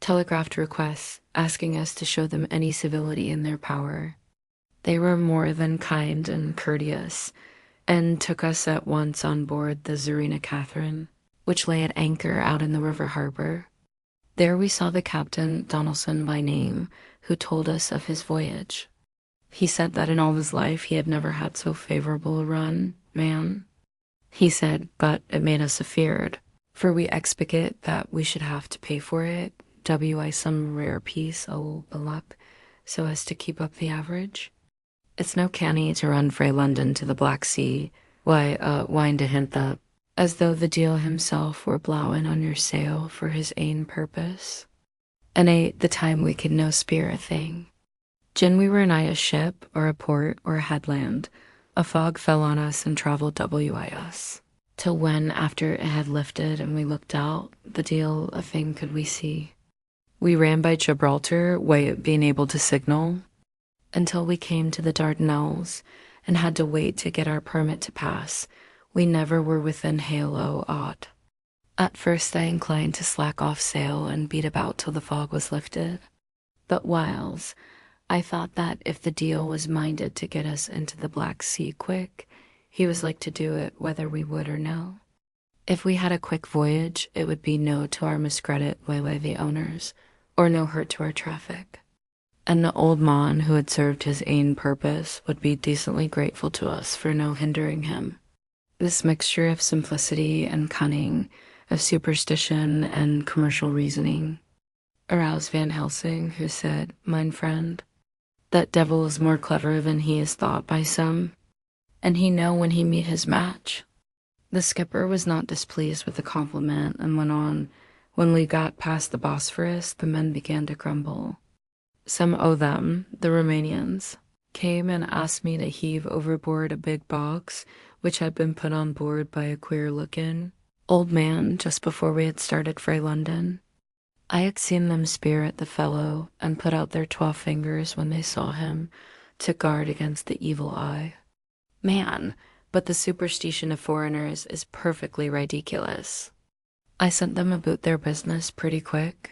telegraphed requests asking us to show them any civility in their power. They were more than kind and courteous, and took us at once on board the Zarina Catherine, which lay at anchor out in the river harbor. There we saw the captain, Donaldson by name, who told us of his voyage. He said that in all his life he had never had so favorable a run, man. He said, but it made us afeard, for we expected that we should have to pay for it, wi some rare piece o' luck, so as to keep up the average. It's no canny to run frae London to the Black Sea, wine to hint that, as though the deal himself were blowin' on your sail for his ain purpose. And the time we could no speir a thing. Gin we were nigh a ship, or a port, or a headland, a fog fell on us and travelled wi us, till when, after it had lifted and we looked out, the deal a thing could we see. We ran by Gibraltar, being able to signal, until we came to the Dardanelles, and had to wait to get our permit to pass. We never were within hail o' aught. At first I inclined to slack off sail and beat about till the fog was lifted. But whiles, I thought that if the deal was minded to get us into the Black Sea quick, he was like to do it whether we would or no. If we had a quick voyage, it would be no to our miscredit by the owners, or no hurt to our traffic. And the old mon who had served his ain purpose would be decently grateful to us for no hindering him. This mixture of simplicity and cunning, of superstition and commercial reasoning, aroused Van Helsing, who said, "Mine friend, that devil is more clever than he is thought by some, and he know when he meet his match." The skipper was not displeased with the compliment and went on, "When we got past the Bosphorus, the men began to grumble. Some o' them, the Romanians, came and asked me to heave overboard a big box which had been put on board by a queer-looking old man just before we had started frae London. I had seen them spear at the fellow and put out their 12 fingers when they saw him to guard against the evil eye. Man, but the superstition of foreigners is perfectly ridiculous. I sent them about their business pretty quick.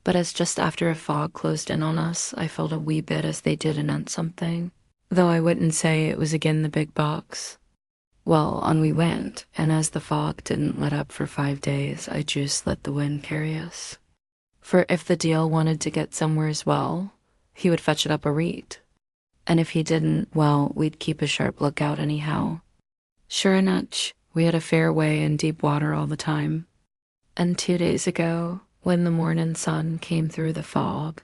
But as just after a fog closed in on us, I felt a wee bit as they did anent something, though I wouldn't say it was again the big box. Well, on we went, and as the fog didn't let up for 5 days, I just let the wind carry us. For if the deal wanted to get somewheres well, he would fetch it up a reet. And if he didn't, well, we'd keep a sharp lookout anyhow. Sure enough, we had a fair way in deep water all the time. And 2 days ago, when the morning sun came through the fog,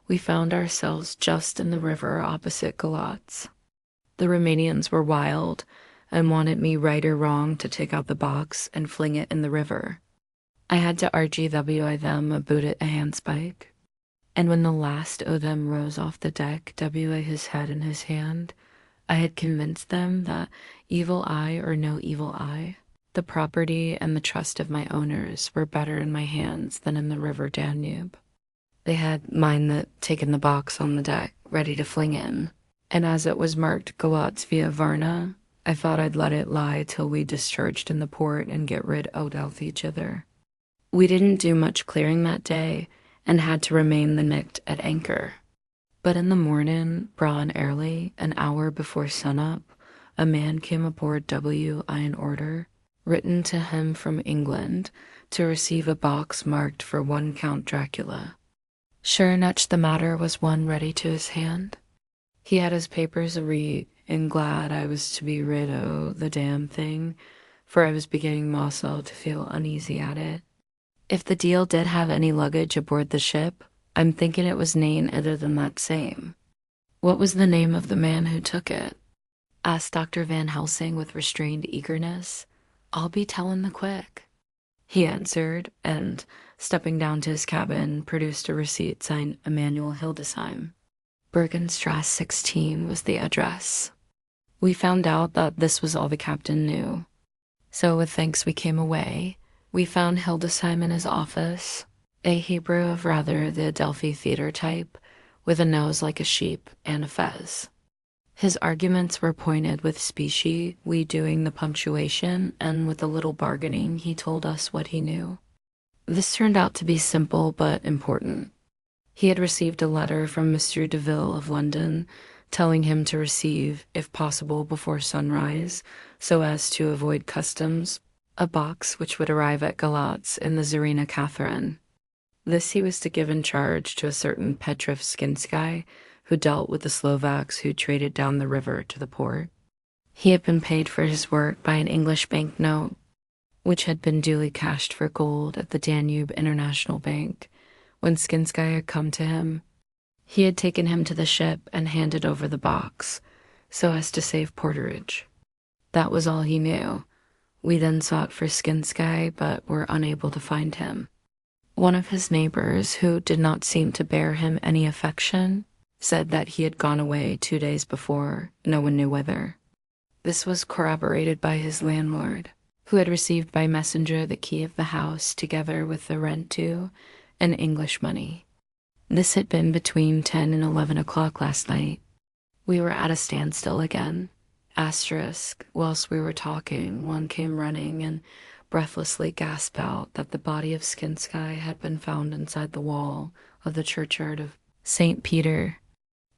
we found ourselves just in the river opposite Galatz. The Romanians were wild and wanted me right or wrong to take out the box and fling it in the river. I had to RGWI them about it a handspike, and when the last o' them rose off the deck, WA his head in his hand, I had convinced them that evil eye or no evil eye, the property and the trust of my owners were better in my hands than in the river Danube. They had mine that taken the box on the deck, ready to fling in, and as it was marked Galatz via Varna, I thought I'd let it lie till we discharged in the port and get rid of each other. We didn't do much clearing that day, and had to remain the night at anchor. But in the morning, braw and early, an hour before sunup, a man came aboard an order, written to him from England, to receive a box marked for one Count Dracula. Sure enough, the matter was one ready to his hand. He had his papers a read, and glad I was to be rid o' the damn thing, for I was beginning also to feel uneasy at it. If the deal did have any luggage aboard the ship, I'm thinking it was nane other than that same. What was the name of the man who took it? Asked Dr. Van Helsing with restrained eagerness. I'll be tellin' the quick, he answered, and, stepping down to his cabin, produced a receipt signed Emanuel Hildesheim. Bergenstrasse 16 was the address. We found out that this was all the captain knew. So with thanks we came away. We found Hildesheim in his office, a Hebrew of rather the Adelphi theater type, with a nose like a sheep and a fez. His arguments were pointed with specie, we doing the punctuation, and with a little bargaining he told us what he knew. This turned out to be simple but important. He had received a letter from Monsieur Deville of London telling him to receive, if possible before sunrise, so as to avoid customs, a box which would arrive at Galatz in the Czarina Catherine. This he was to give in charge to a certain Petrov Skinsky, who dealt with the Slovaks who traded down the river to the port. He had been paid for his work by an English banknote, which had been duly cashed for gold at the Danube International Bank. When Skinsky had come to him, he had taken him to the ship and handed over the box, so as to save porterage. That was all he knew. We then sought for Skinsky, but were unable to find him. One of his neighbors, who did not seem to bear him any affection, said that he had gone away 2 days before, no one knew whither. This was corroborated by his landlord, who had received by messenger the key of the house together with the rent due and English money. This had been between 10 and 11 o'clock last night. We were at a standstill again. Whilst we were talking, one came running and breathlessly gasped out that the body of Skinsky had been found inside the wall of the churchyard of St. Peter,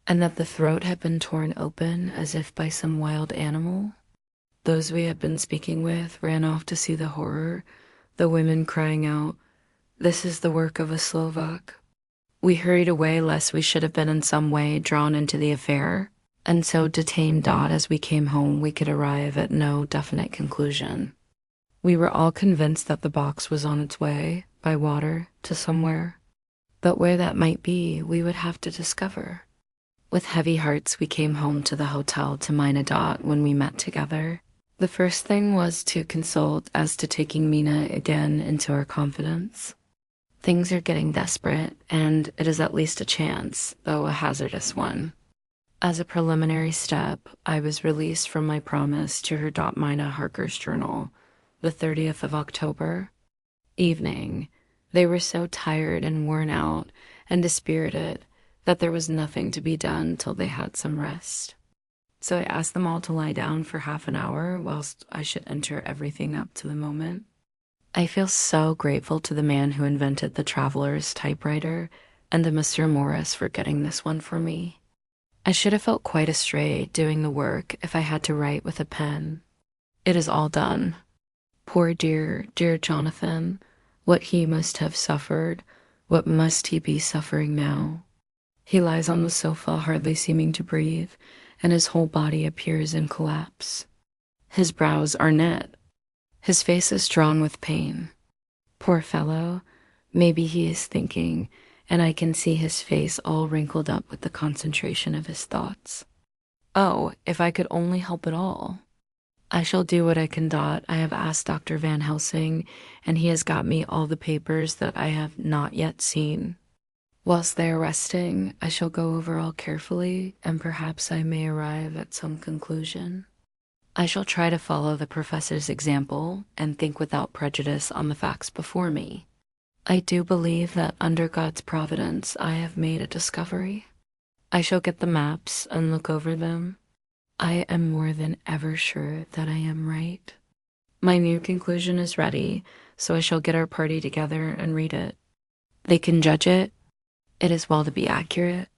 and that the throat had been torn open as if by some wild animal. Those we had been speaking with ran off to see the horror, the women crying out, "This is the work of a Slovak." We hurried away lest we should have been in some way drawn into the affair, and so detained Dot as we came home we could arrive at no definite conclusion. We were all convinced that the box was on its way, by water, to somewhere, but where that might be we would have to discover. With heavy hearts we came home to the hotel to Mina Dot when we met together. The first thing was to consult as to taking Mina again into our confidence. Things are getting desperate, and it is at least a chance, though a hazardous one. As a preliminary step, I was released from my promise to her Mina Harker's journal, the 30th of October. Evening. They were so tired and worn out and dispirited that there was nothing to be done till they had some rest. So I asked them all to lie down for half an hour whilst I should enter everything up to the moment. I feel so grateful to the man who invented the traveler's typewriter and to Mr. Morris for getting this one for me. I should have felt quite astray doing the work if I had to write with a pen. It is all done. Poor dear, dear Jonathan, what he must have suffered, what must he be suffering now? He lies on the sofa hardly seeming to breathe, and his whole body appears in collapse. His brows are knit. His face is drawn with pain. Poor fellow, maybe he is thinking, and I can see his face all wrinkled up with the concentration of his thoughts. Oh, if I could only help it all. I shall do what I can, Dot. I have asked Dr. Van Helsing, and he has got me all the papers that I have not yet seen. Whilst they are resting, I shall go over all carefully, and perhaps I may arrive at some conclusion. I shall try to follow the professor's example and think without prejudice on the facts before me. I do believe that under God's providence I have made a discovery. I shall get the maps and look over them. I am more than ever sure that I am right. My new conclusion is ready, so I shall get our party together and read it. They can judge it. It is well to be accurate,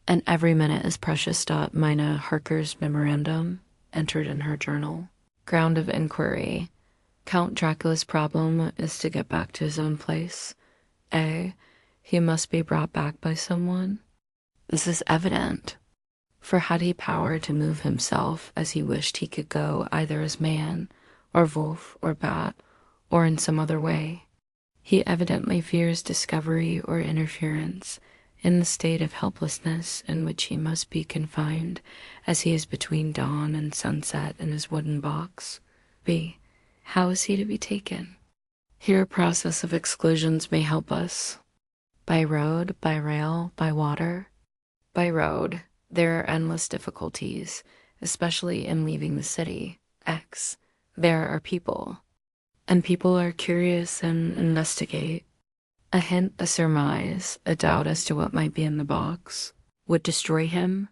and every minute is precious. Mina Harker's memorandum, entered in her journal. Ground of inquiry. Count Dracula's problem is to get back to his own place. A. He must be brought back by someone. This is evident. For had he power to move himself as he wished, he could go either as man, or wolf, or bat, or in some other way. He evidently fears discovery or interference in the state of helplessness in which he must be confined, as he is between dawn and sunset in his wooden box. B. How is he to be taken? Here a process of exclusions may help us. By road, by rail, by water. By road, there are endless difficulties, especially in leaving the city. X. There are people. And people are curious and investigate. A hint, a surmise, a doubt as to what might be in the box would destroy him.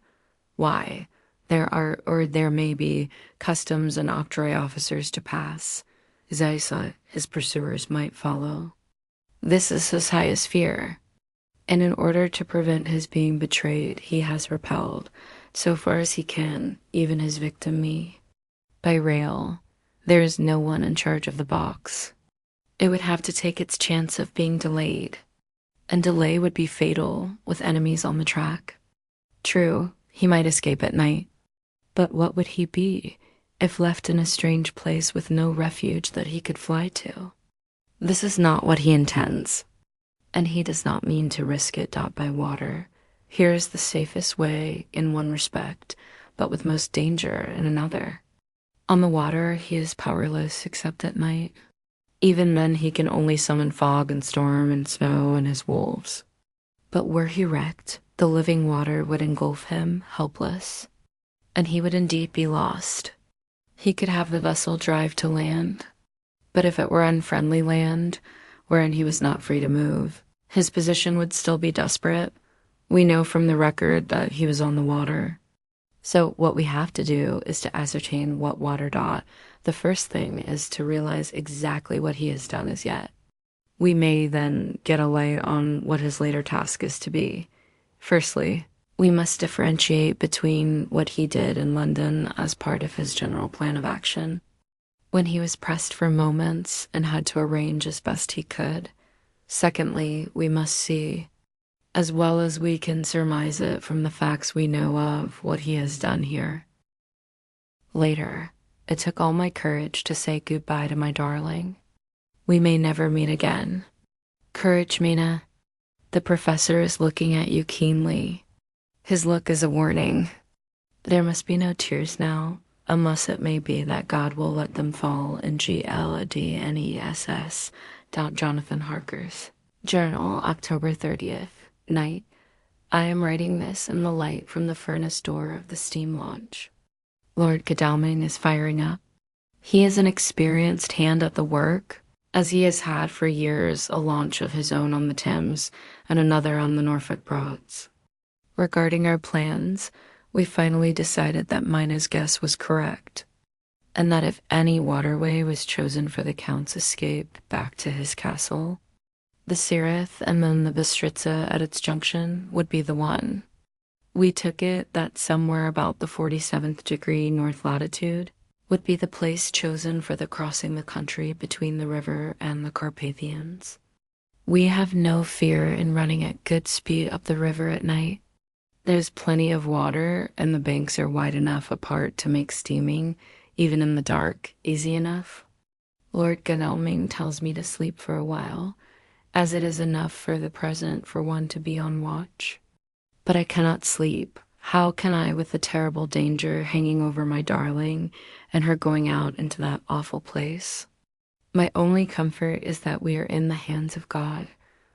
Why? There may be customs and octroi officers to pass. Zaisa, his pursuers, might follow. This is his highest fear. And in order to prevent his being betrayed, he has repelled, so far as he can, even his victim me. By rail, there is no one in charge of the box. It would have to take its chance of being delayed, and delay would be fatal with enemies on the track. True, he might escape at night, but what would he be if left in a strange place with no refuge that he could fly to? This is not what he intends, and he does not mean to risk it by water. Here is the safest way in one respect, but with most danger in another. On the water, he is powerless except at night. Even then, he can only summon fog and storm and snow and his wolves. But were he wrecked, the living water would engulf him, helpless, and he would indeed be lost. He could have the vessel drive to land, but if it were unfriendly land, wherein he was not free to move, his position would still be desperate. We know from the record that he was on the water. So what we have to do is to ascertain what water dot. The first thing is to realize exactly what he has done as yet. We may then get a light on what his later task is to be. Firstly, we must differentiate between what he did in London as part of his general plan of action, when he was pressed for moments and had to arrange as best he could. Secondly, we must see, as well as we can surmise it from the facts we know of, what he has done here. Later, it took all my courage to say goodbye to my darling. We may never meet again. Courage, Mina. The professor is looking at you keenly. His look is a warning. There must be no tears now, unless it may be that God will let them fall in GLDNESS. Jonathan Harker's. Journal, October 30th. Night. I am writing this in the light from the furnace door of the steam launch. Lord Godalming is firing up. He is an experienced hand at the work, as he has had for years a launch of his own on the Thames and another on the Norfolk Broads. Regarding our plans, we finally decided that Mina's guess was correct, and that if any waterway was chosen for the Count's escape back to his castle, the Sirith and then the Bistritza at its junction would be the one. We took it that somewhere about the 47th degree north latitude would be the place chosen for the crossing the country between the river and the Carpathians. We have no fear in running at good speed up the river at night. There's plenty of water, and the banks are wide enough apart to make steaming, even in the dark, easy enough. Lord Godalming tells me to sleep for a while, as it is enough for the present for one to be on watch. But I cannot sleep. How can I, with the terrible danger hanging over my darling and her going out into that awful place? My only comfort is that we are in the hands of God.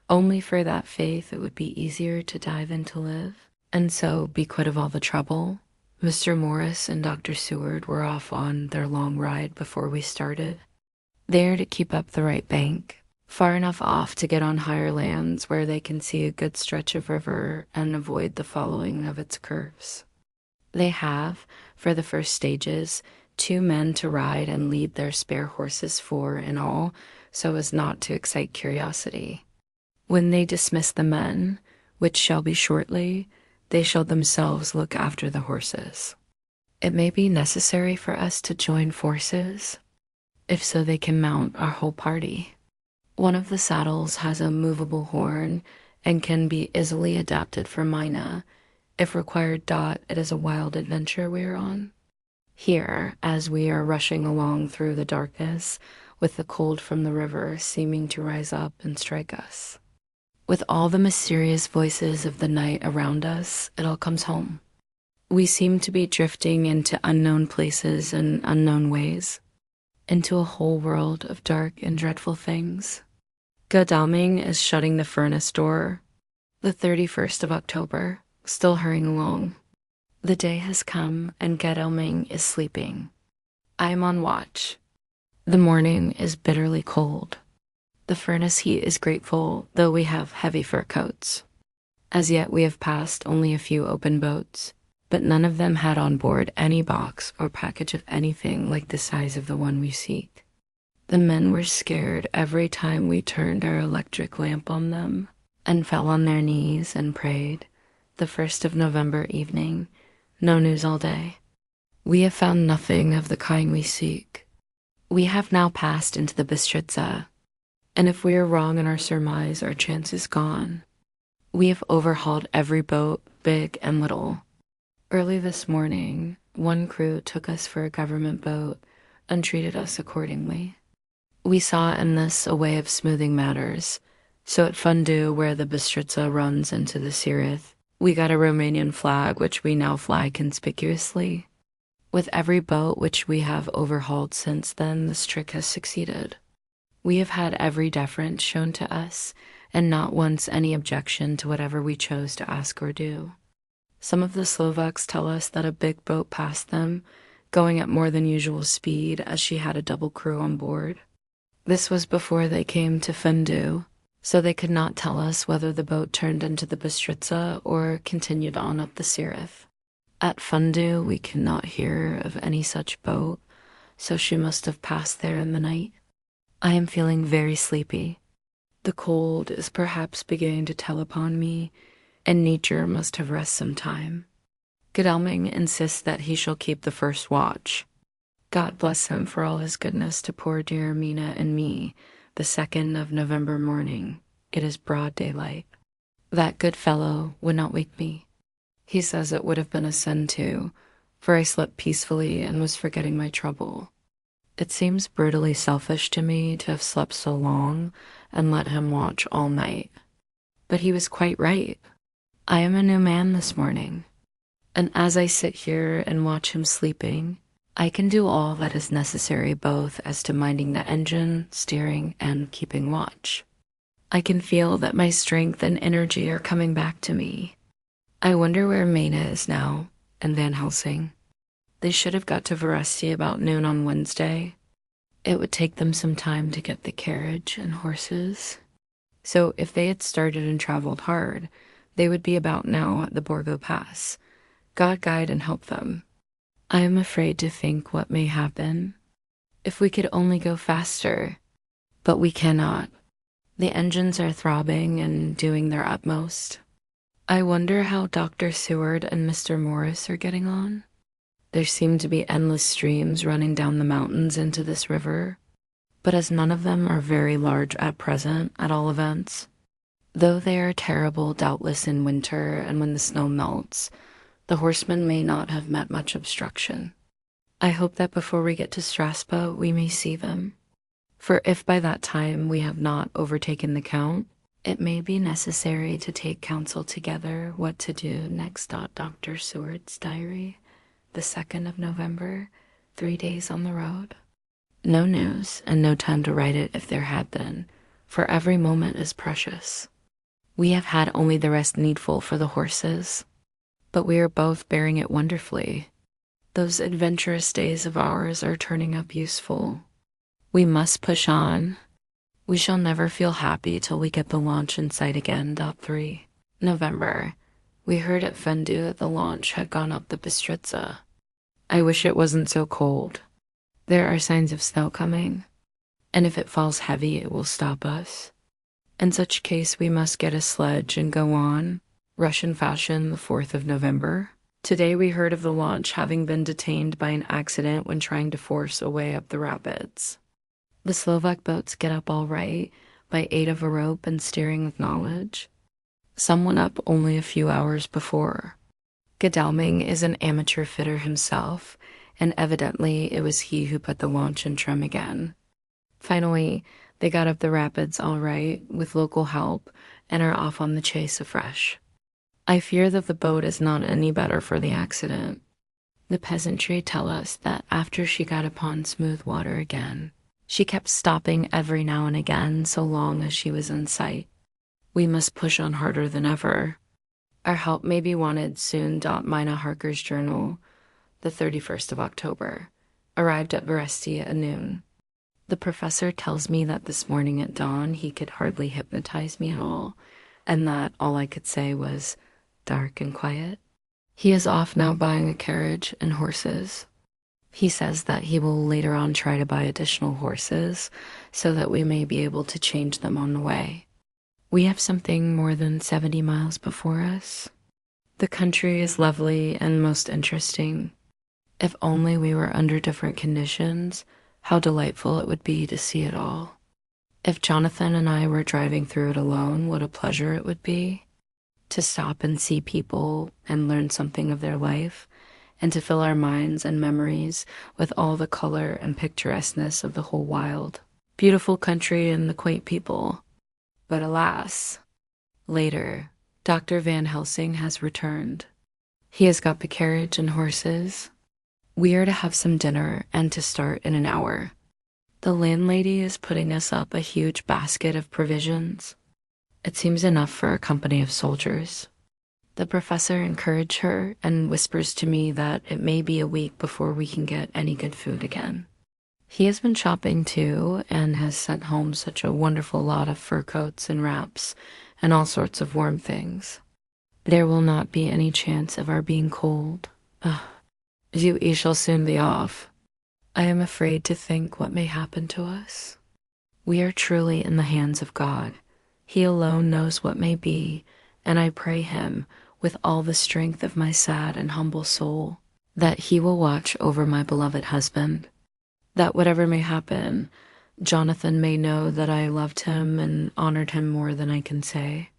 Only for that faith it would be easier to die than to live, and so be quit of all the trouble. Mr. Morris and Dr. Seward were off on their long ride before we started. They are to keep up the right bank, far enough off to get on higher lands where they can see a good stretch of river and avoid the following of its curves. They have, for the first stages, 2 men to ride and lead their spare horses 4 in all, so as not to excite curiosity. When they dismiss the men, which shall be shortly, they shall themselves look after the horses. It may be necessary for us to join forces, if so they can mount our whole party. One of the saddles has a movable horn and can be easily adapted for Mina. If required, it is a wild adventure we are on. Here, as we are rushing along through the darkness, with the cold from the river seeming to rise up and strike us, with all the mysterious voices of the night around us, it all comes home. We seem to be drifting into unknown places and unknown ways, into a whole world of dark and dreadful things. Godalming is shutting the furnace door. The 31st of October, still hurrying along. The day has come and Godalming is sleeping. I am on watch. The morning is bitterly cold. The furnace heat is grateful, though we have heavy fur coats. As yet we have passed only a few open boats, but none of them had on board any box or package of anything like the size of the one we seek. The men were scared every time we turned our electric lamp on them and fell on their knees and prayed. The 1st of November evening, no news all day. We have found nothing of the kind we seek. We have now passed into the Bistritza, and if we are wrong in our surmise, our chance is gone. We have overhauled every boat, big and little. Early this morning, one crew took us for a government boat and treated us accordingly. We saw in this a way of smoothing matters. So at Fundu, where the Bistritza runs into the Sirith, we got a Romanian flag which we now fly conspicuously. With every boat which we have overhauled since then, this trick has succeeded. We have had every deference shown to us, and not once any objection to whatever we chose to ask or do. Some of the Slovaks tell us that a big boat passed them, going at more than usual speed as she had a double crew on board. This was before they came to Fundu, so they could not tell us whether the boat turned into the Bistritza or continued on up the Sirith. At Fundu, we cannot hear of any such boat, so she must have passed there in the night. I am feeling very sleepy. The cold is perhaps beginning to tell upon me, and nature must have rest some time. Godalming insists that he shall keep the first watch. God bless him for all his goodness to poor dear Mina and me, the 2nd of November morning. It is broad daylight. That good fellow would not wake me. He says it would have been a sin too, for I slept peacefully and was forgetting my trouble. It seems brutally selfish to me to have slept so long and let him watch all night. But he was quite right. I am a new man this morning, and as I sit here and watch him sleeping, I can do all that is necessary both as to minding the engine, steering, and keeping watch. I can feel that my strength and energy are coming back to me. I wonder where Mena is now, and Van Helsing. They should have got to Veresti about noon on Wednesday. It would take them some time to get the carriage and horses. So if they had started and traveled hard, they would be about now at the Borgo Pass. God guide and help them. I am afraid to think what may happen. If we could only go faster, but we cannot. The engines are throbbing and doing their utmost. I wonder how Dr. Seward and Mr. Morris are getting on. There seem to be endless streams running down the mountains into this river, but as none of them are very large at present, at all events, though they are terrible doubtless in winter and when the snow melts, the horsemen may not have met much obstruction. I hope that before we get to Strasbourg we may see them, for if by that time we have not overtaken the Count, it may be necessary to take counsel together what to do next. Dr. Seward's diary, the 2nd of November, 3 days on the road. No news, and no time to write it if there had been, for every moment is precious. We have had only the rest needful for the horses, but we are both bearing it wonderfully. Those adventurous days of ours are turning up useful. We must push on. We shall never feel happy till we get the launch in sight again. 3 November. We heard at Fundu that the launch had gone up the Bistritza. I wish it wasn't so cold. There are signs of snow coming, and if it falls heavy, it will stop us. In such case, we must get a sledge and go on, Russian fashion, the 4th of November. Today we heard of the launch having been detained by an accident when trying to force a way up the rapids. The Slovak boats get up all right by aid of a rope and steering with knowledge. Some went up only a few hours before. Godalming is an amateur fitter himself, and evidently it was he who put the launch in trim again. Finally, they got up the rapids all right with local help and are off on the chase afresh. I fear that the boat is not any better for the accident. The peasantry tell us that after she got upon smooth water again, she kept stopping every now and again so long as she was in sight. We must push on harder than ever. Our help may be wanted soon. Mina Harker's journal, the 31st of October, arrived at Veresti at noon. The professor tells me that this morning at dawn he could hardly hypnotize me at all, and that all I could say was dark and quiet. He is off now buying a carriage and horses. He says that he will later on try to buy additional horses so that we may be able to change them on the way. We have something more than 70 miles before us. The country is lovely and most interesting. If only we were under different conditions, how delightful it would be to see it all. If Jonathan and I were driving through it alone, what a pleasure it would be to stop and see people and learn something of their life, and to fill our minds and memories with all the color and picturesqueness of the whole wild, beautiful country and the quaint people. But alas, later, Dr. Van Helsing has returned. He has got the carriage and horses. We are to have some dinner and to start in an hour. The landlady is putting us up a huge basket of provisions. It seems enough for a company of soldiers. The professor encourages her and whispers to me that it may be a week before we can get any good food again. He has been shopping too and has sent home such a wonderful lot of fur coats and wraps and all sorts of warm things. There will not be any chance of our being cold. We shall soon be off. I am afraid to think what may happen to us. We are truly in the hands of God. He alone knows what may be, and I pray him, with all the strength of my sad and humble soul, that he will watch over my beloved husband, that whatever may happen, Jonathan may know that I loved him and honored him more than I can say,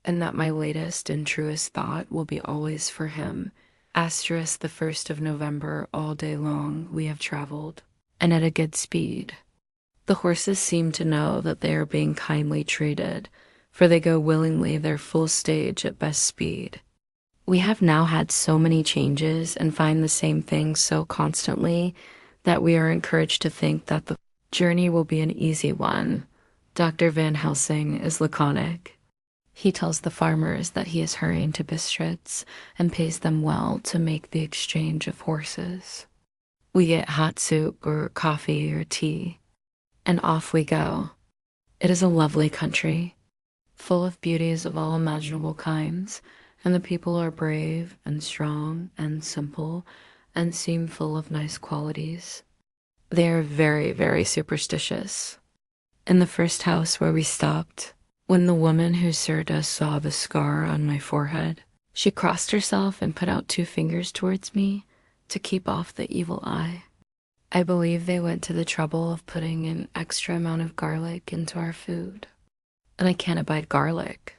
and that my latest and truest thought will be always for him. Asterisk the 1st of November, all day long we have traveled, and at a good speed. The horses seem to know that they are being kindly treated, for they go willingly their full stage at best speed. We have now had so many changes and find the same things so constantly that we are encouraged to think that the journey will be an easy one. Dr. Van Helsing is laconic. He tells the farmers that he is hurrying to Bistritz and pays them well to make the exchange of horses. We get hot soup or coffee or tea, and off we go. It is a lovely country, full of beauties of all imaginable kinds, and the people are brave and strong and simple and seem full of nice qualities. They are very, very superstitious. In the first house where we stopped, when the woman who served us saw the scar on my forehead, she crossed herself and put out 2 fingers towards me to keep off the evil eye. I believe they went to the trouble of putting an extra amount of garlic into our food, and I can't abide garlic.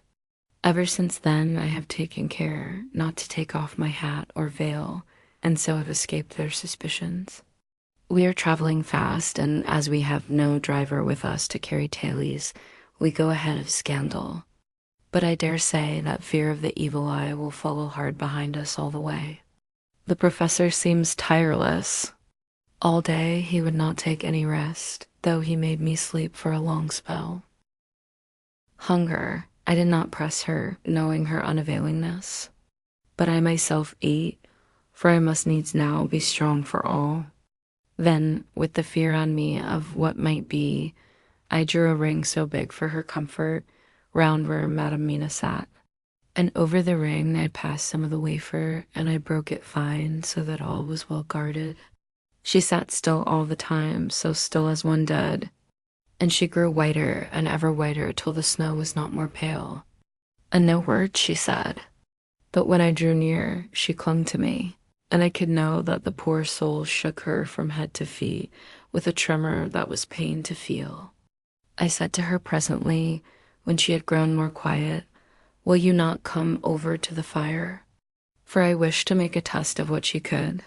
Ever since then, I have taken care not to take off my hat or veil, and so have escaped their suspicions. We are traveling fast, and as we have no driver with us to carry tailies, we go ahead of scandal. But I dare say that fear of the evil eye will follow hard behind us all the way. The professor seems tireless. All day he would not take any rest, though he made me sleep for a long spell. Hunger, I did not press her, knowing her unavailingness. But I myself ate, for I must needs now be strong for all. Then, with the fear on me of what might be, I drew a ring so big for her comfort, round where Madame Mina sat. And over the ring I passed some of the wafer, and I broke it fine, so that all was well guarded. She sat still all the time, so still as one dead, and she grew whiter and ever whiter till the snow was not more pale. And no word she said, but when I drew near, she clung to me, and I could know that the poor soul shook her from head to feet with a tremor that was pain to feel. I said to her presently, when she had grown more quiet, "Will you not come over to the fire?" For I wished to make a test of what she could.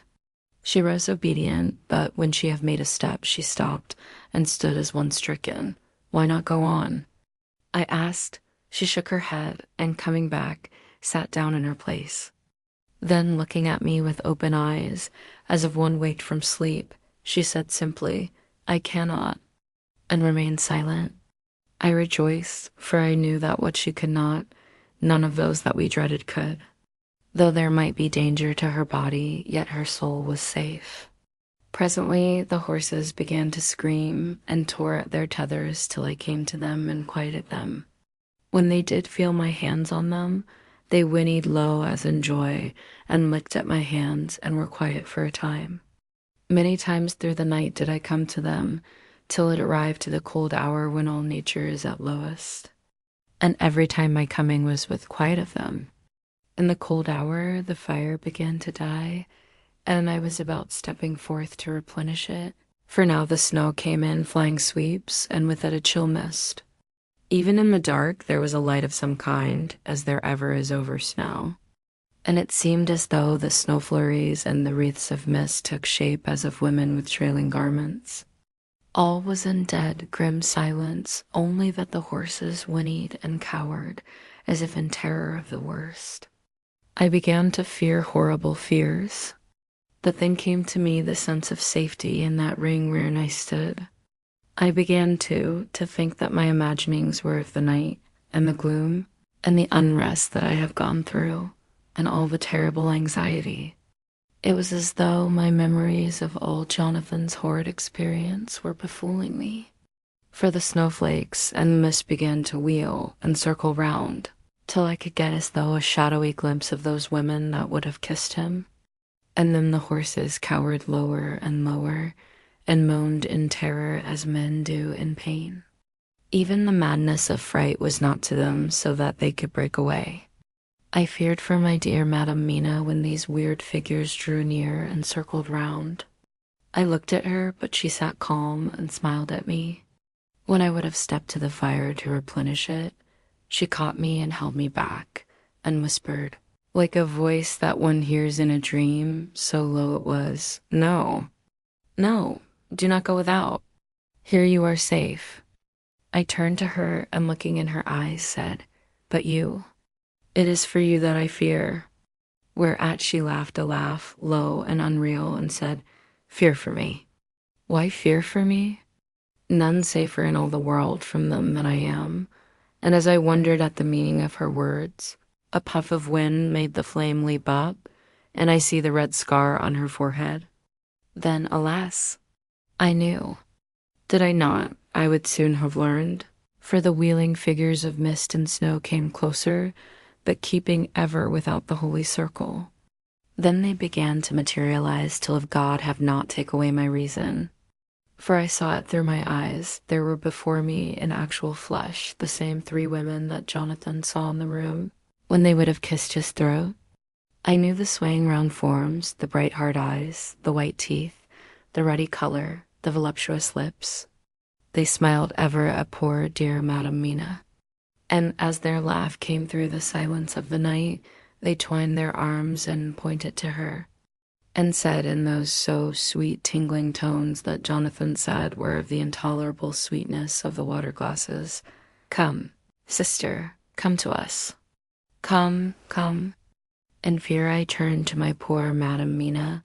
She rose obedient, but when she had made a step, she stopped and stood as one stricken. Why not go on? I asked. She shook her head, and coming back, sat down in her place. Then, looking at me with open eyes, as of one waked from sleep, she said simply, "I cannot," and remained silent. I rejoiced, for I knew that what she could not, none of those that we dreaded could. Though there might be danger to her body, yet her soul was safe. Presently the horses began to scream and tore at their tethers till I came to them and quieted them. When they did feel my hands on them, they whinnied low as in joy and licked at my hands and were quiet for a time. Many times through the night did I come to them, till it arrived to the cold hour when all nature is at lowest. And every time my coming was with quiet of them. In the cold hour the fire began to die, and I was about stepping forth to replenish it, for now the snow came in flying sweeps, and with it a chill mist. Even in the dark there was a light of some kind, as there ever is over snow. And it seemed as though the snow flurries and the wreaths of mist took shape as of women with trailing garments. All was in dead, grim silence, only that the horses whinnied and cowered, as if in terror of the worst. I began to fear horrible fears. But then came to me the sense of safety in that ring wherein I stood. I began, too, to think that my imaginings were of the night, and the gloom, and the unrest that I have gone through, and all the terrible anxiety. It was as though my memories of old Jonathan's horrid experience were befooling me. For the snowflakes and the mist began to wheel and circle round, till I could get as though a shadowy glimpse of those women that would have kissed him. And then the horses cowered lower and lower, and moaned in terror as men do in pain. Even the madness of fright was not to them, so that they could break away. I feared for my dear Madam Mina when these weird figures drew near and circled round. I looked at her, but she sat calm and smiled at me. When I would have stepped to the fire to replenish it, she caught me and held me back, and whispered, like a voice that one hears in a dream, so low it was, "No, no, do not go without. Here you are safe." I turned to her and looking in her eyes said, "But you, it is for you that I fear." Whereat she laughed a laugh, low and unreal, and said, "Fear for me? Why fear for me? None safer in all the world from them than I am." And as I wondered at the meaning of her words, a puff of wind made the flame leap up, and I see the red scar on her forehead. Then, alas, I knew. Did I not, I would soon have learned, for the wheeling figures of mist and snow came closer, but keeping ever without the holy circle. Then they began to materialize till if God have not take away my reason. For I saw it through my eyes. There were before me in actual flesh the same 3 women that Jonathan saw in the room when they would have kissed his throat. I knew the swaying round forms, the bright hard eyes, the white teeth, the ruddy color, the voluptuous lips. They smiled ever at poor dear Madam Mina. And as their laugh came through the silence of the night, they twined their arms and pointed to her, and said in those so sweet tingling tones that Jonathan said were of the intolerable sweetness of the water glasses, "Come, sister, come to us. Come, come." In fear I turned to my poor Madam Mina,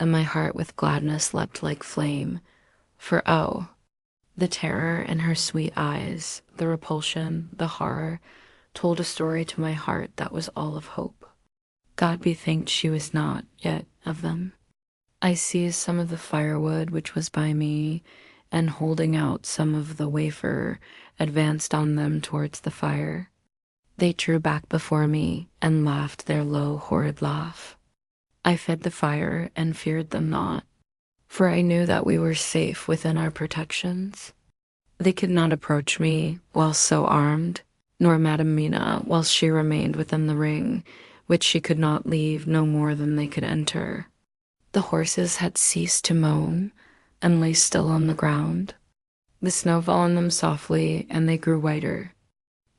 and my heart with gladness leapt like flame, for oh, the terror in her sweet eyes, the repulsion, the horror, told a story to my heart that was all of hope. God be thanked she was not yet of them. I seized some of the firewood which was by me, and holding out some of the wafer, advanced on them towards the fire. They drew back before me, and laughed their low, horrid laugh. I fed the fire, and feared them not, for I knew that we were safe within our protections. They could not approach me whilst so armed, nor Madam Mina whilst she remained within the ring, which she could not leave no more than they could enter. The horses had ceased to moan, and lay still on the ground. The snow fell on them softly, and they grew whiter.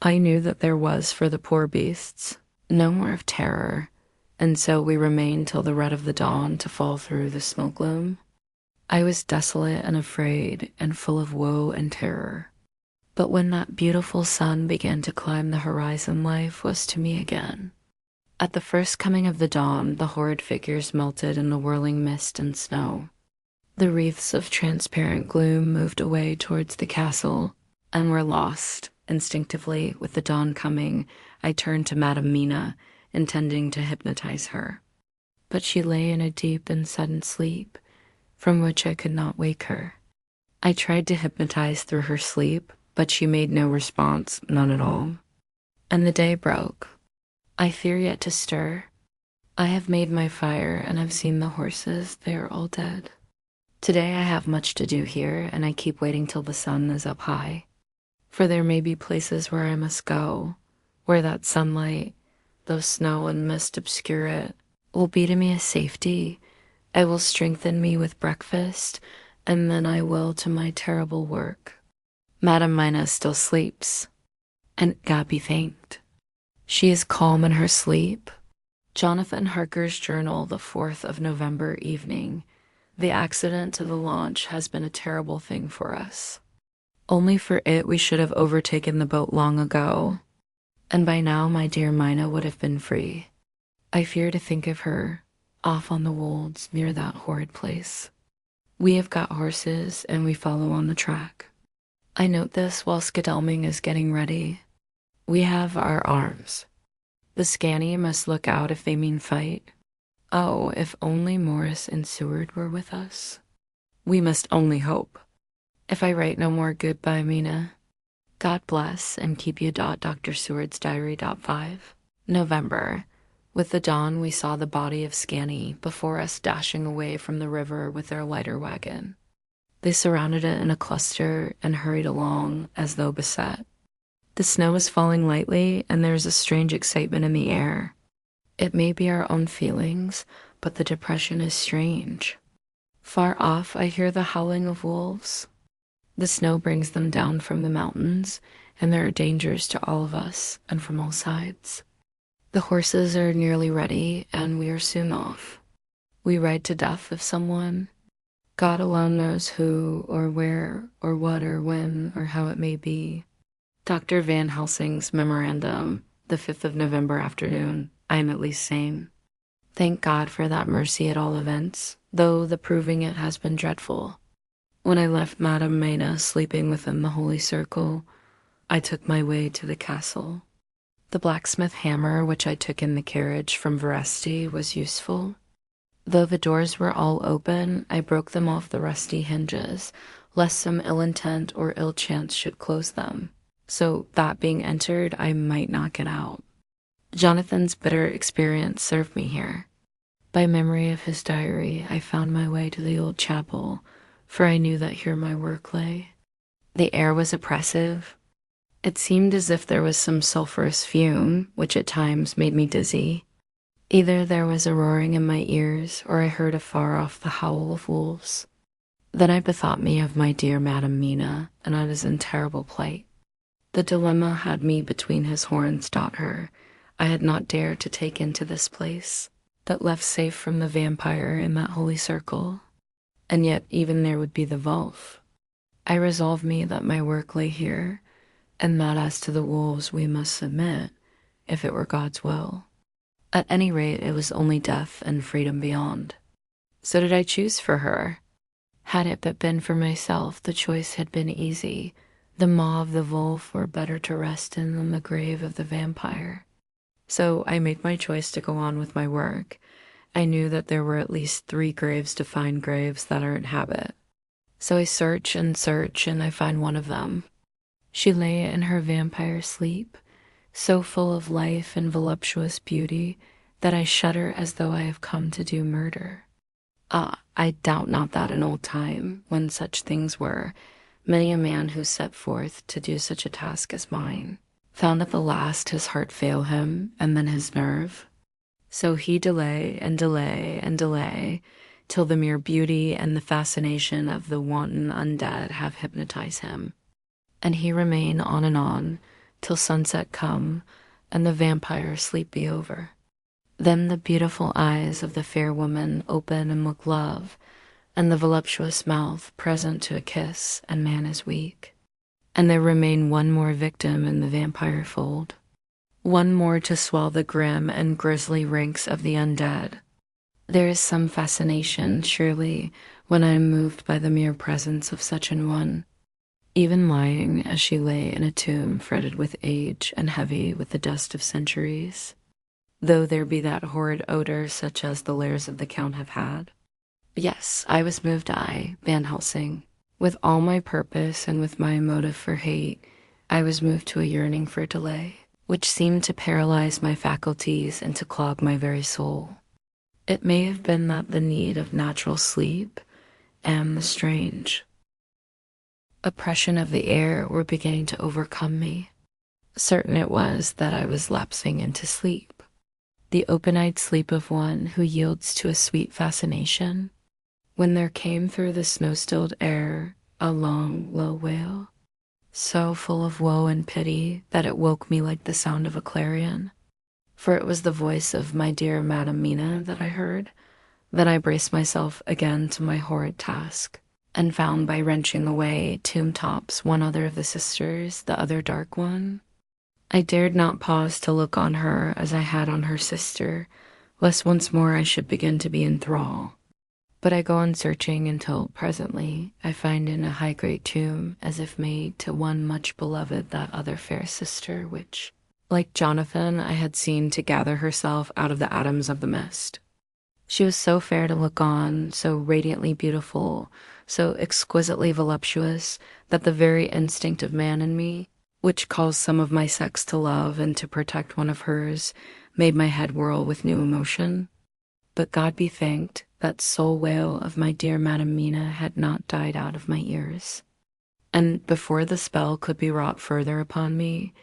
I knew that there was for the poor beasts no more of terror, and so we remained till the red of the dawn to fall through the snow gloom. I was desolate and afraid, and full of woe and terror. But when that beautiful sun began to climb the horizon, life was to me again. At the first coming of the dawn, the horrid figures melted in the whirling mist and snow. The wreaths of transparent gloom moved away towards the castle, and were lost. Instinctively, with the dawn coming, I turned to Madam Mina, intending to hypnotize her. But she lay in a deep and sudden sleep, from which I could not wake her. I tried to hypnotize through her sleep, but she made no response, none at all. And the day broke. I fear yet to stir. I have made my fire, and have seen the horses, they are all dead. Today I have much to do here, and I keep waiting till the sun is up high. For there may be places where I must go, where that sunlight, though snow and mist obscure it, will be to me a safety. It will strengthen me with breakfast, and then I will to my terrible work. Madame Mina still sleeps, and God be thanked. She is calm in her sleep. Jonathan Harker's journal, the 4th of November evening. The accident to the launch has been a terrible thing for us. Only for it we should have overtaken the boat long ago, and by now my dear Mina would have been free. I fear to think of her, off on the wolds near that horrid place. We have got horses, and we follow on the track. I note this while Skedalming is getting ready. We have our arms. The Scanie must look out if they mean fight. Oh, if only Morris and Seward were with us. We must only hope. If I write no more goodbye, Mina. God bless and keep you. Dr. Seward's Diary. 5. November. With the dawn we saw the body of Scanie before us dashing away from the river with their lighter wagon. They surrounded it in a cluster and hurried along as though beset. The snow is falling lightly, and there is a strange excitement in the air. It may be our own feelings, but the depression is strange. Far off I hear the howling of wolves. The snow brings them down from the mountains, and there are dangers to all of us, and from all sides. The horses are nearly ready, and we are soon off. We ride to death of someone. God alone knows who, or where, or what, or when, or how it may be. Dr. Van Helsing's memorandum, the 5th of November afternoon. I am at least sane. Thank God for that mercy at all events, though the proving it has been dreadful. When I left Madame Mina sleeping within the holy circle, I took my way to the castle. The blacksmith hammer which I took in the carriage from Veresti was useful. Though the doors were all open, I broke them off the rusty hinges, lest some ill intent or ill chance should close them, so that being entered I might not get out. Jonathan's bitter experience served me here. By memory of his diary, I found my way to the old chapel, for I knew that here my work lay. The air was oppressive. It seemed as if there was some sulphurous fume, which at times made me dizzy. Either there was a roaring in my ears, or I heard afar off the howl of wolves. Then I bethought me of my dear Madame Mina, and I was in terrible plight. The dilemma had me between his horns. Her I had not dared to take into this place, that left safe from the vampire in that holy circle, and yet even there would be the Wolf. I resolved me that my work lay here, and that as to the wolves we must submit, if it were God's will. At any rate, it was only death and freedom beyond. So did I choose for her? Had it but been for myself, the choice had been easy. The maw of the wolf were better to rest in than the grave of the vampire. So I made my choice to go on with my work. I knew that there were at least 3 graves to find graves that are inhabit. So I search, and I find one of them. She lay in her vampire sleep, so full of life and voluptuous beauty that I shudder as though I have come to do murder. I doubt not that in old time, when such things were, many a man who set forth to do such a task as mine found at the last his heart fail him, and then his nerve. So he delay and delay and delay, till the mere beauty and the fascination of the wanton undead have hypnotized him. And he remain on, till sunset come, and the vampire sleep be over. Then the beautiful eyes of the fair woman open and look love, and the voluptuous mouth present to a kiss, and man is weak. And there remain one more victim in the vampire fold, one more to swell the grim and grisly ranks of the undead. There is some fascination, surely, when I am moved by the mere presence of such an one, even lying as she lay in a tomb fretted with age and heavy with the dust of centuries, though there be that horrid odor such as the lairs of the Count have had. Yes, I was moved, Van Helsing. With all my purpose and with my motive for hate, I was moved to a yearning for delay, which seemed to paralyze my faculties and to clog my very soul. It may have been that the need of natural sleep, and the strange. Oppression of the air were beginning to overcome me. Certain it was that I was lapsing into sleep, the open-eyed sleep of one who yields to a sweet fascination, when there came through the snow-stilled air a long, low wail, so full of woe and pity that it woke me like the sound of a clarion. For it was the voice of my dear Madam Mina that I heard. Then I braced myself again to my horrid task, and found by wrenching away tomb tops one other of the sisters, the other dark one. I dared not pause to look on her as I had on her sister, lest once more I should begin to be in thrall. But I go on searching until presently I find in a high great tomb, as if made to one much beloved, that other fair sister, which, like Jonathan, I had seen to gather herself out of the atoms of the mist. She was so fair to look on, so radiantly beautiful, so exquisitely voluptuous, that the very instinct of man in me, which calls some of my sex to love and to protect one of hers, made my head whirl with new emotion. But God be thanked, that soul wail of my dear Madam Mina had not died out of my ears. And before the spell could be wrought further upon me,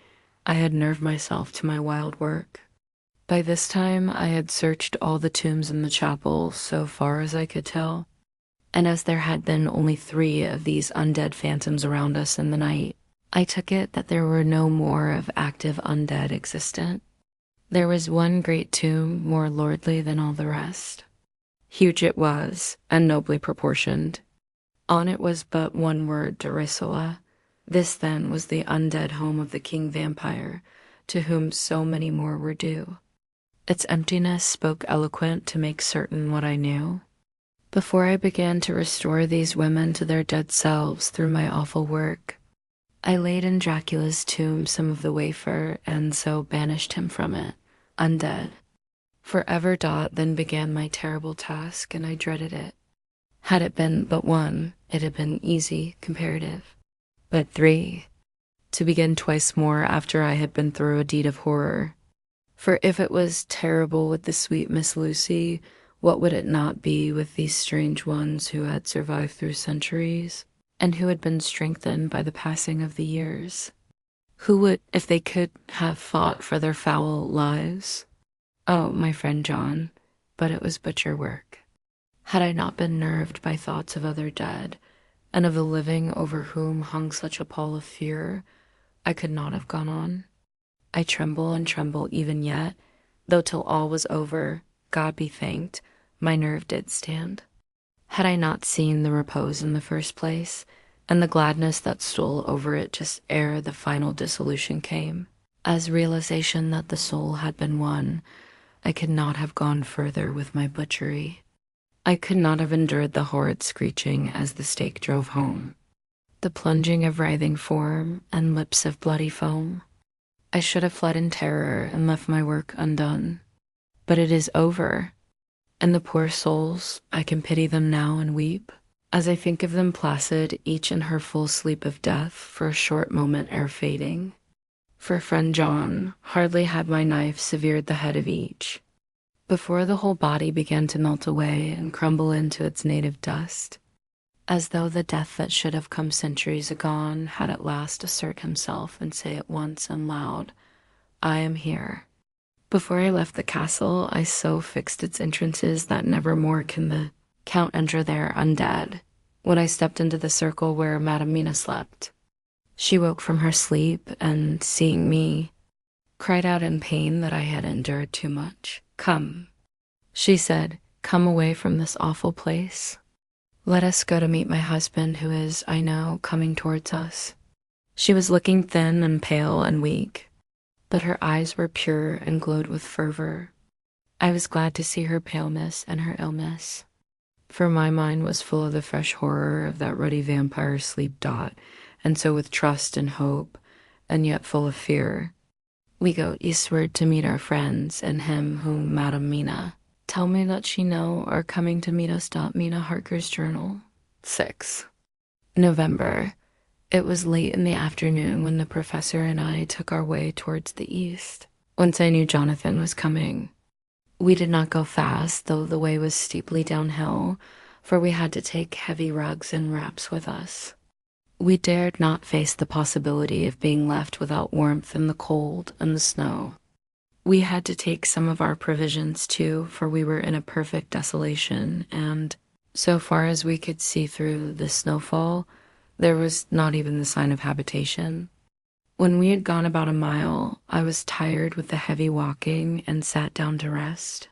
I had nerved myself to my wild work. By this time I had searched all the tombs in the chapel so far as I could tell, and as there had been only 3 of these undead phantoms around us in the night, I took it that there were no more of active undead existent. There was one great tomb more lordly than all the rest. Huge it was, and nobly proportioned. On it was but one word, Dracula. This, then, was the undead home of the king vampire, to whom so many more were due. Its emptiness spoke eloquent to make certain what I knew. Before I began to restore these women to their dead selves through my awful work, I laid in Dracula's tomb some of the wafer, and so banished him from it, undead. Forever then began my terrible task, and I dreaded it. Had it been but 1, it had been easy, comparative. But 3, to begin twice more after I had been through a deed of horror. For if it was terrible with the sweet Miss Lucy, what would it not be with these strange ones who had survived through centuries, and who had been strengthened by the passing of the years? Who would, if they could, have fought for their foul lives? Oh, my friend John, but it was butcher work. Had I not been nerved by thoughts of other dead, and of the living over whom hung such a pall of fear, I could not have gone on. I tremble and tremble even yet, though till all was over, God be thanked, my nerve did stand. Had I not seen the repose in the first place, and the gladness that stole over it just ere the final dissolution came, as realization that the soul had been won, I could not have gone further with my butchery. I could not have endured the horrid screeching as the stake drove home, the plunging of writhing form and lips of bloody foam. I should have fled in terror and left my work undone. But it is over, and the poor souls, I can pity them now and weep, as I think of them placid, each in her full sleep of death for a short moment ere fading. For friend John, hardly had my knife severed the head of each, before the whole body began to melt away and crumble into its native dust, as though the death that should have come centuries agone had at last assert himself and say at once and loud, I am here. Before I left the castle, I so fixed its entrances that never more can the Count enter there undead. When I stepped into the circle where Madam Mina slept, she woke from her sleep and, seeing me, cried out in pain that I had endured too much. Come, she said, come away from this awful place. Let us go to meet my husband, who is, I know, coming towards us. She was looking thin and pale and weak, but her eyes were pure and glowed with fervor. I was glad to see her paleness and her illness, for my mind was full of the fresh horror of that ruddy vampire's sleep dot, and so with trust and hope, and yet full of fear, we go eastward to meet our friends and him whom Madam Mina. Tell me that she know are coming to meet us. Mina Harker's journal. 6. November. It was late in the afternoon when the professor and I took our way towards the east. Once I knew Jonathan was coming. We did not go fast, though the way was steeply downhill, for we had to take heavy rugs and wraps with us. We dared not face the possibility of being left without warmth in the cold and the snow. We had to take some of our provisions too, for we were in a perfect desolation, and so far as we could see through the snowfall, there was not even the sign of habitation. When we had gone about a mile, I was tired with the heavy walking and sat down to rest.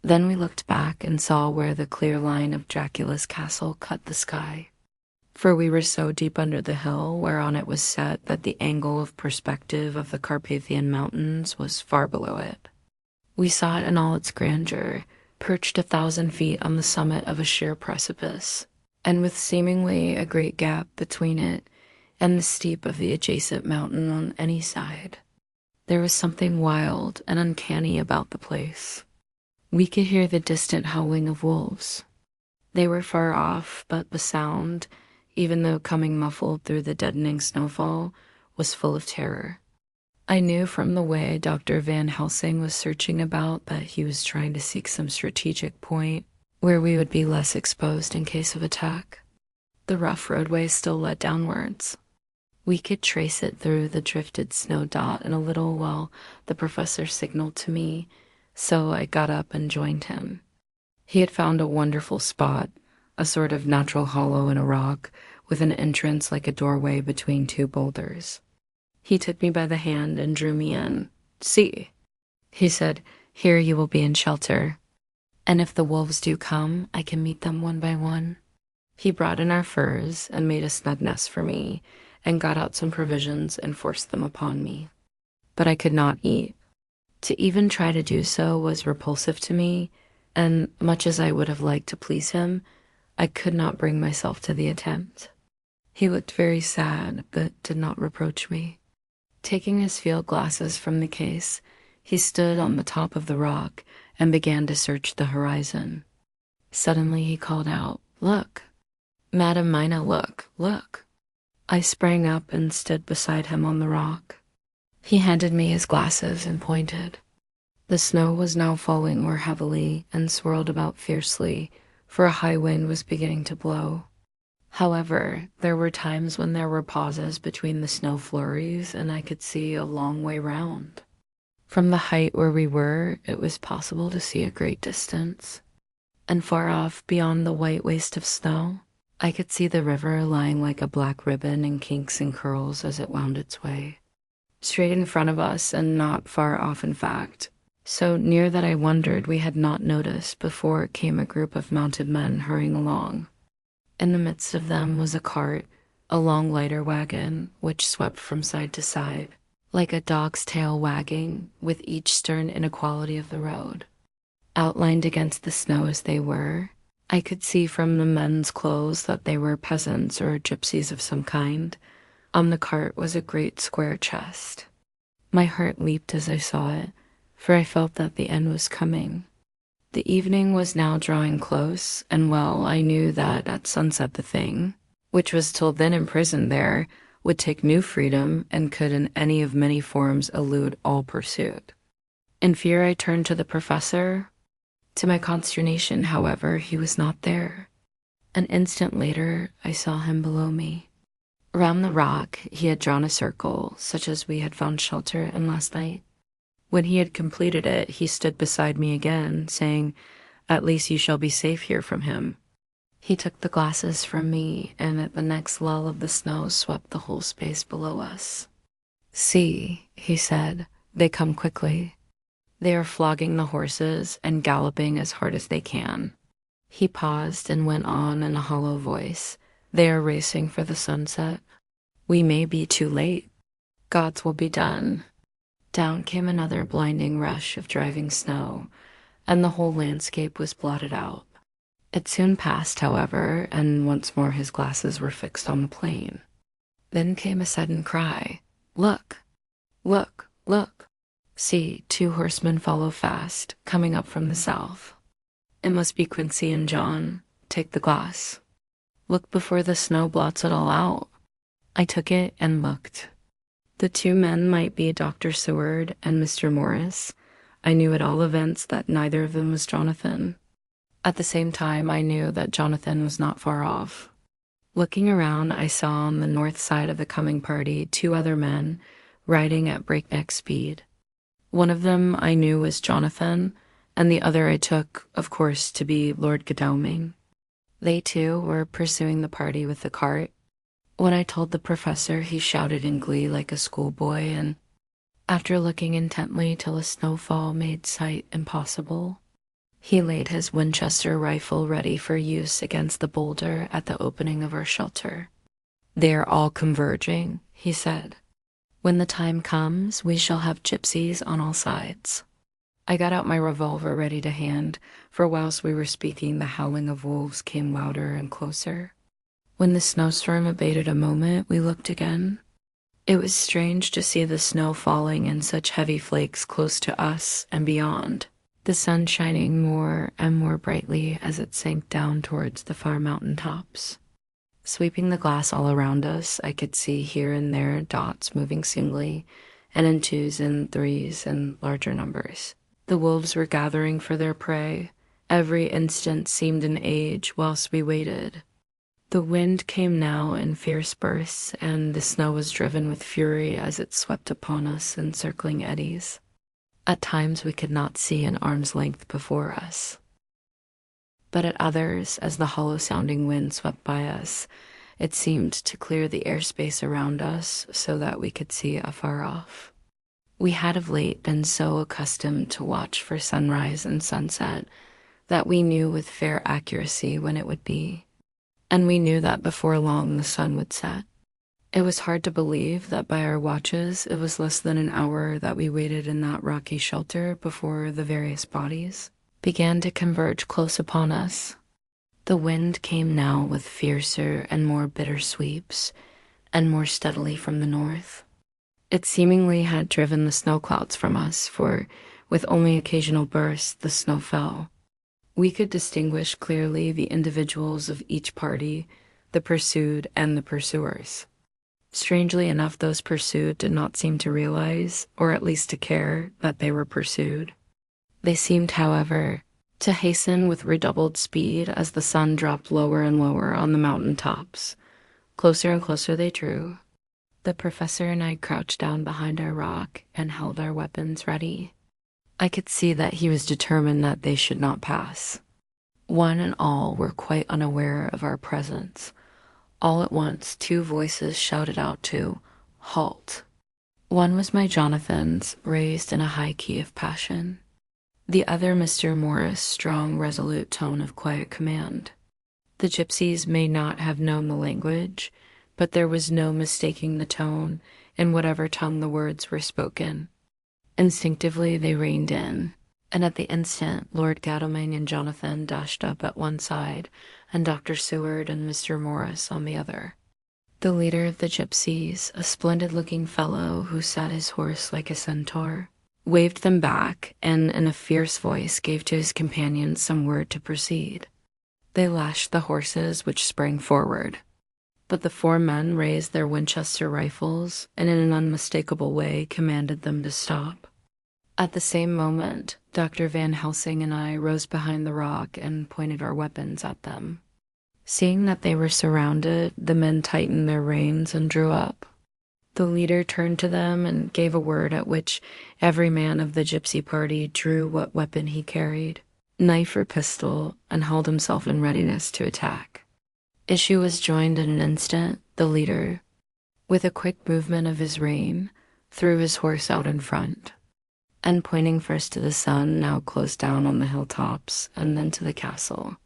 Then we looked back and saw where the clear line of Dracula's castle cut the sky, for we were so deep under the hill whereon it was set that the angle of perspective of the Carpathian Mountains was far below it. We saw it in all its grandeur, perched 1,000 feet on the summit of a sheer precipice, and with seemingly a great gap between it and the steep of the adjacent mountain on any side. There was something wild and uncanny about the place. We could hear the distant howling of wolves. They were far off, but the sound, even though coming muffled through the deadening snowfall, was full of terror. I knew from the way Dr. Van Helsing was searching about that he was trying to seek some strategic point where we would be less exposed in case of attack. The rough roadway still led downwards. We could trace it through the drifted snow dot in a little while the professor signaled to me, so I got up and joined him. He had found a wonderful spot, a sort of natural hollow in a rock with an entrance like a doorway between two boulders. He took me by the hand and drew me in. "See," he said, "here you will be in shelter, and if the wolves do come, I can meet them one by one." He brought in our furs and made a snug nest for me, and got out some provisions and forced them upon me. But I could not eat. To even try to do so was repulsive to me, and much as I would have liked to please him, I could not bring myself to the attempt. He looked very sad, but did not reproach me. Taking his field glasses from the case, he stood on the top of the rock and began to search the horizon. Suddenly he called out, "Look, Madam Mina, look, look." I sprang up and stood beside him on the rock. He handed me his glasses and pointed. The snow was now falling more heavily and swirled about fiercely, for a high wind was beginning to blow. However, there were times when there were pauses between the snow flurries and I could see a long way round. From the height where we were, it was possible to see a great distance, and far off beyond the white waste of snow, I could see the river lying like a black ribbon in kinks and curls as it wound its way. Straight in front of us, and not far off in fact, so near that I wondered we had not noticed before, came a group of mounted men hurrying along. In the midst of them was a cart, a long lighter wagon, which swept from side to side, like a dog's tail wagging, with each stern inequality of the road. Outlined against the snow as they were, I could see from the men's clothes that they were peasants or gypsies of some kind. On the cart was a great square chest. My heart leaped as I saw it, for I felt that the end was coming. The evening was now drawing close, and well, I knew that at sunset the thing, which was till then imprisoned there, would take new freedom and could in any of many forms elude all pursuit. In fear I turned to the professor. To my consternation, however, he was not there. An instant later, I saw him below me. Round the rock, he had drawn a circle, such as we had found shelter in last night. When he had completed it, he stood beside me again, saying, "At least you shall be safe here from him." He took the glasses from me, and at the next lull of the snow swept the whole space below us. "See," he said, "they come quickly. They are flogging the horses and galloping as hard as they can." He paused and went on in a hollow voice, "They are racing for the sunset. We may be too late. God's will be done." Down came another blinding rush of driving snow, and the whole landscape was blotted out. It soon passed, however, and once more his glasses were fixed on the plain. Then came a sudden cry, "Look! Look! Look! See, 2 horsemen follow fast, coming up from the south. It must be Quincy and John. Take the glass. Look before the snow blots it all out." I took it and looked. The 2 men might be Dr. Seward and Mr. Morris. I knew at all events that neither of them was Jonathan. At the same time, I knew that Jonathan was not far off. Looking around, I saw on the north side of the coming party 2 other men riding at breakneck speed. One of them I knew was Jonathan, and the other I took, of course, to be Lord Godalming. They too were pursuing the party with the cart. When I told the professor, he shouted in glee like a schoolboy, and after looking intently till a snowfall made sight impossible, he laid his Winchester rifle ready for use against the boulder at the opening of our shelter. "They are all converging," he said. "When the time comes, we shall have gypsies on all sides." I got out my revolver ready to hand, for whilst we were speaking, the howling of wolves came louder and closer. When the snowstorm abated a moment, we looked again. It was strange to see the snow falling in such heavy flakes close to us and beyond, the sun shining more and more brightly as it sank down towards the far mountain tops. Sweeping the glass all around us, I could see here and there dots moving singly, and in twos and threes and larger numbers. The wolves were gathering for their prey. Every instant seemed an age whilst we waited. The wind came now in fierce bursts, and the snow was driven with fury as it swept upon us in circling eddies. At times we could not see an arm's length before us, but at others, as the hollow-sounding wind swept by us, it seemed to clear the airspace around us so that we could see afar off. We had of late been so accustomed to watch for sunrise and sunset that we knew with fair accuracy when it would be, and we knew that before long the sun would set. It was hard to believe that by our watches it was less than an hour that we waited in that rocky shelter before the various bodies began to converge close upon us. The wind came now with fiercer and more bitter sweeps, and more steadily from the north. It seemingly had driven the snow clouds from us, for with only occasional bursts the snow fell. We could distinguish clearly the individuals of each party, the pursued and the pursuers. Strangely enough, those pursued did not seem to realize, or at least to care, that they were pursued. They seemed, however, to hasten with redoubled speed as the sun dropped lower and lower on the mountain tops. Closer and closer they drew. The professor and I crouched down behind our rock and held our weapons ready. I could see that he was determined that they should not pass. One and all were quite unaware of our presence. All at once, 2 voices shouted out to halt. One was my Jonathan's, raised in a high key of passion. The other Mr. Morris' strong, resolute tone of quiet command. The gypsies may not have known the language, but there was no mistaking the tone in whatever tongue the words were spoken. Instinctively they reined in, and at the instant Lord Godalming and Jonathan dashed up at one side, and Dr. Seward and Mr. Morris on the other. The leader of the gypsies, a splendid-looking fellow who sat his horse like a centaur, waved them back, and in a fierce voice gave to his companions some word to proceed. They lashed the horses, which sprang forward. But the 4 men raised their Winchester rifles and in an unmistakable way commanded them to stop. At the same moment, Dr. Van Helsing and I rose behind the rock and pointed our weapons at them. Seeing that they were surrounded, the men tightened their reins and drew up. The leader turned to them and gave a word at which every man of the gypsy party drew what weapon he carried, knife or pistol, and held himself in readiness to attack. Issue was joined in an instant. The leader, with a quick movement of his rein, threw his horse out in front, and pointing first to the sun, now close down on the hilltops, and then to the castle,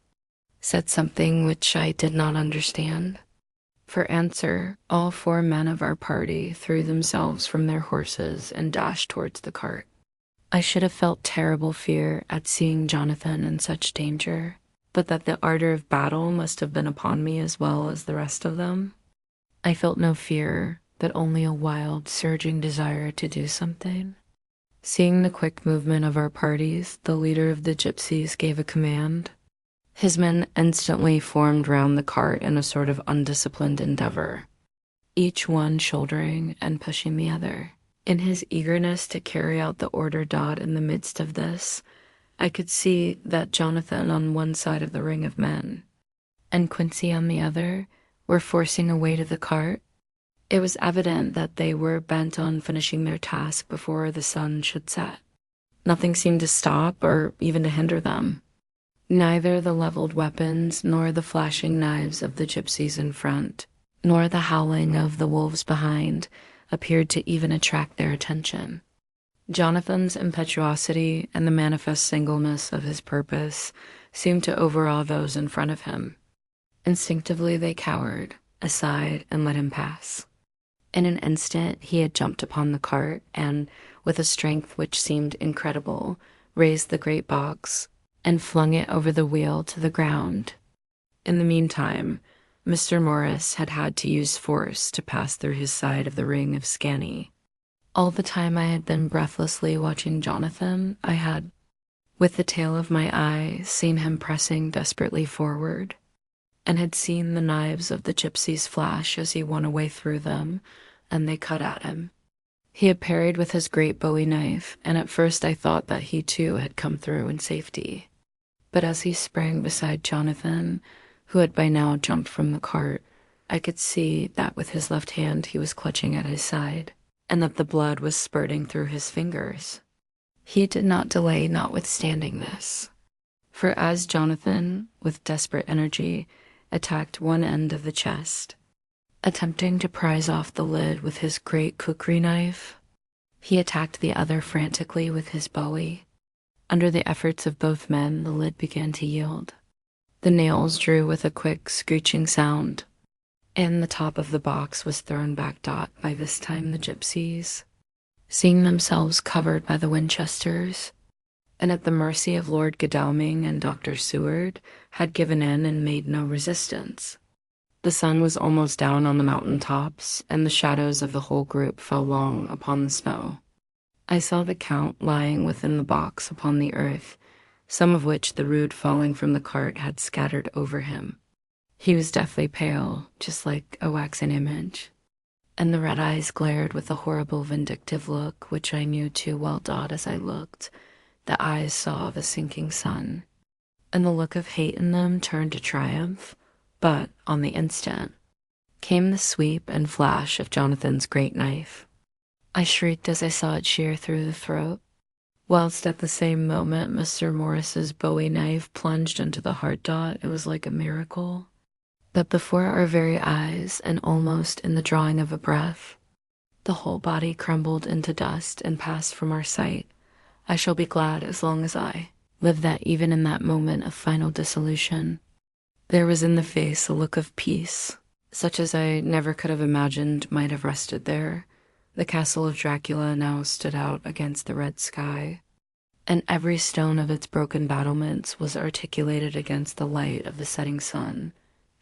said something which I did not understand. For answer, all 4 men of our party threw themselves from their horses and dashed towards the cart. I should have felt terrible fear at seeing Jonathan in such danger, but that the ardor of battle must have been upon me as well as the rest of them. I felt no fear, but only a wild, surging desire to do something. Seeing the quick movement of our parties, the leader of the gypsies gave a command. His men instantly formed round the cart in a sort of undisciplined endeavor, each one shouldering and pushing the other. In his eagerness to carry out the order dot in the midst of this, I could see that Jonathan on one side of the ring of men and Quincy on the other were forcing a way to the cart. It was evident that they were bent on finishing their task before the sun should set. Nothing seemed to stop or even to hinder them. Neither the leveled weapons nor the flashing knives of the gypsies in front, nor the howling of the wolves behind, appeared to even attract their attention. Jonathan's impetuosity and the manifest singleness of his purpose seemed to overawe those in front of him. Instinctively they cowered aside and let him pass. In an instant he had jumped upon the cart and, with a strength which seemed incredible, raised the great box and flung it over the wheel to the ground. In the meantime, Mr. Morris had had to use force to pass through his side of the ring of Scani. All the time I had been breathlessly watching Jonathan, I had, with the tail of my eye, seen him pressing desperately forward, and had seen the knives of the gypsies flash as he won a way through them, and they cut at him. He had parried with his great bowie knife, and at first I thought that he too had come through in safety. But as he sprang beside Jonathan, who had by now jumped from the cart, I could see that with his left hand he was clutching at his side, and that the blood was spurting through his fingers. He did not delay notwithstanding this, for as Jonathan, with desperate energy, attacked one end of the chest, attempting to prise off the lid with his great kukri knife, he attacked the other frantically with his bowie. Under the efforts of both men, the lid began to yield. The nails drew with a quick, screeching sound, and the top of the box was thrown back. By this time the gypsies, seeing themselves covered by the Winchesters, and at the mercy of Lord Godalming and Dr. Seward, had given in and made no resistance. The sun was almost down on the mountain tops, and the shadows of the whole group fell long upon the snow. I saw the Count lying within the box upon the earth, some of which the rude falling from the cart had scattered over him. He was deathly pale, just like a waxen image, and the red eyes glared with a horrible vindictive look which I knew too well. As I looked, the eyes saw the sinking sun, and the look of hate in them turned to triumph, but on the instant came the sweep and flash of Jonathan's great knife. I shrieked as I saw it shear through the throat, whilst at the same moment Mr. Morris's bowie knife plunged into the heart. It was like a miracle that before our very eyes, and almost in the drawing of a breath, the whole body crumbled into dust and passed from our sight. I shall be glad as long as I live that even in that moment of final dissolution, there was in the face a look of peace, such as I never could have imagined might have rested there. The castle of Dracula now stood out against the red sky, and every stone of its broken battlements was articulated against the light of the setting sun.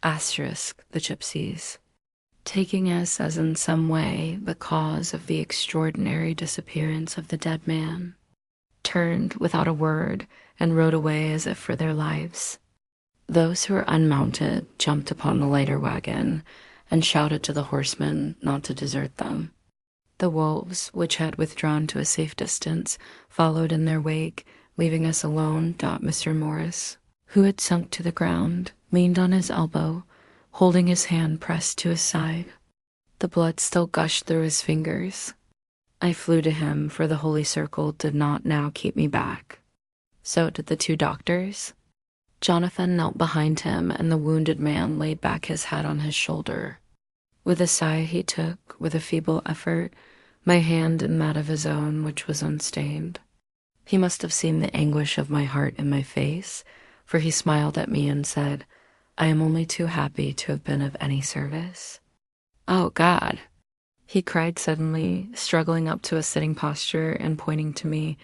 Asterisk the gypsies, taking us as in some way the cause of the extraordinary disappearance of the dead man, turned without a word and rode away as if for their lives. Those who were unmounted jumped upon the lighter wagon and shouted to the horsemen not to desert them. The wolves, which had withdrawn to a safe distance, followed in their wake, leaving us alone. Mr. Morris, who had sunk to the ground, leaned on his elbow, holding his hand pressed to his side. The blood still gushed through his fingers. I flew to him, for the holy circle did not now keep me back. So did the two doctors. Jonathan knelt behind him, and the wounded man laid back his head on his shoulder. With a sigh he took, with a feeble effort, my hand in that of his own, which was unstained. He must have seen the anguish of my heart in my face, for he smiled at me and said, "I am only too happy to have been of any service." "Oh, God!" he cried suddenly, struggling up to a sitting posture and pointing to me.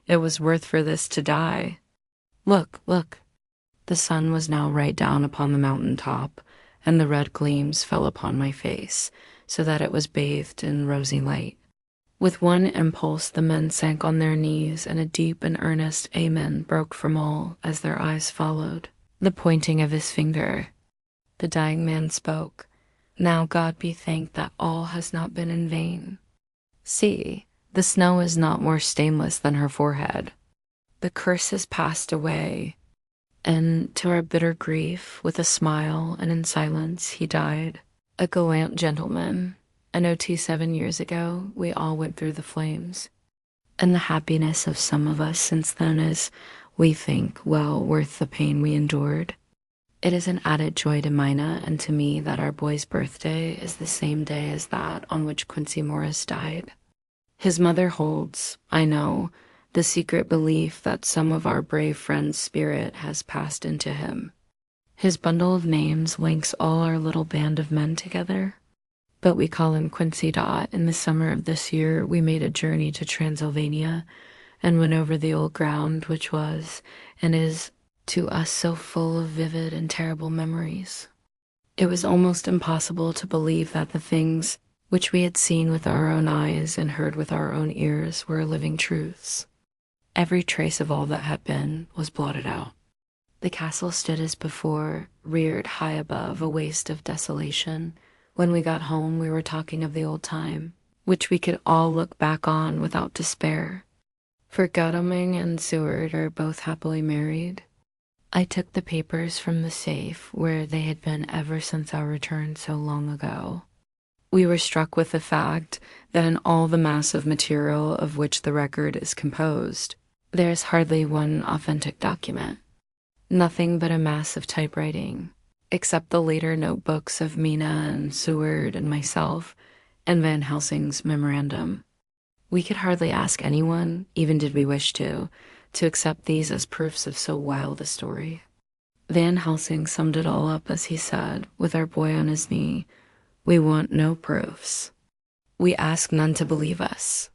"It was worth for this to die. Look, look." The sun was now right down upon the mountain top, and the red gleams fell upon my face, so that it was bathed in rosy light. With one impulse the men sank on their knees, and a deep and earnest amen broke from all as their eyes followed the pointing of his finger. The dying man spoke. "Now God be thanked that all has not been in vain. See, the snow is not more stainless than her forehead. The curse has passed away, and to our bitter grief, with a smile and in silence, he died. A gallant gentleman. An OT 7 years ago, we all went through the flames. And the happiness of some of us since then is, we think, well worth the pain we endured. It is an added joy to Mina and to me that our boy's birthday is the same day as that on which Quincy Morris died. His mother holds, I know, the secret belief that some of our brave friend's spirit has passed into him. His bundle of names links all our little band of men together, but we call him Quincy Dot. In the summer of this year, we made a journey to Transylvania and went over the old ground, which was and is to us so full of vivid and terrible memories. It was almost impossible to believe that the things which we had seen with our own eyes and heard with our own ears were living truths. Every trace of all that had been was blotted out. The castle stood as before, reared high above a waste of desolation. When we got home, we were talking of the old time, which we could all look back on without despair. For Godalming and Seward are both happily married. I took the papers from the safe where they had been ever since our return so long ago. We were struck with the fact that in all the mass of material of which the record is composed, there is hardly one authentic document. Nothing but a mass of typewriting, except the later notebooks of Mina and Seward and myself, and Van Helsing's memorandum. We could hardly ask anyone, even did we wish to accept these as proofs of so wild a story. Van Helsing summed it all up as he said, with our boy on his knee, "We want no proofs. We ask none to believe us.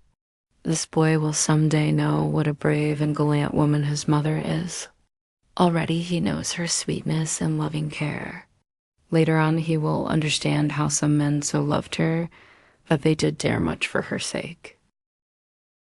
This boy will someday know what a brave and gallant woman his mother is. Already he knows her sweetness and loving care. Later on he will understand how some men so loved her that they did dare much for her sake."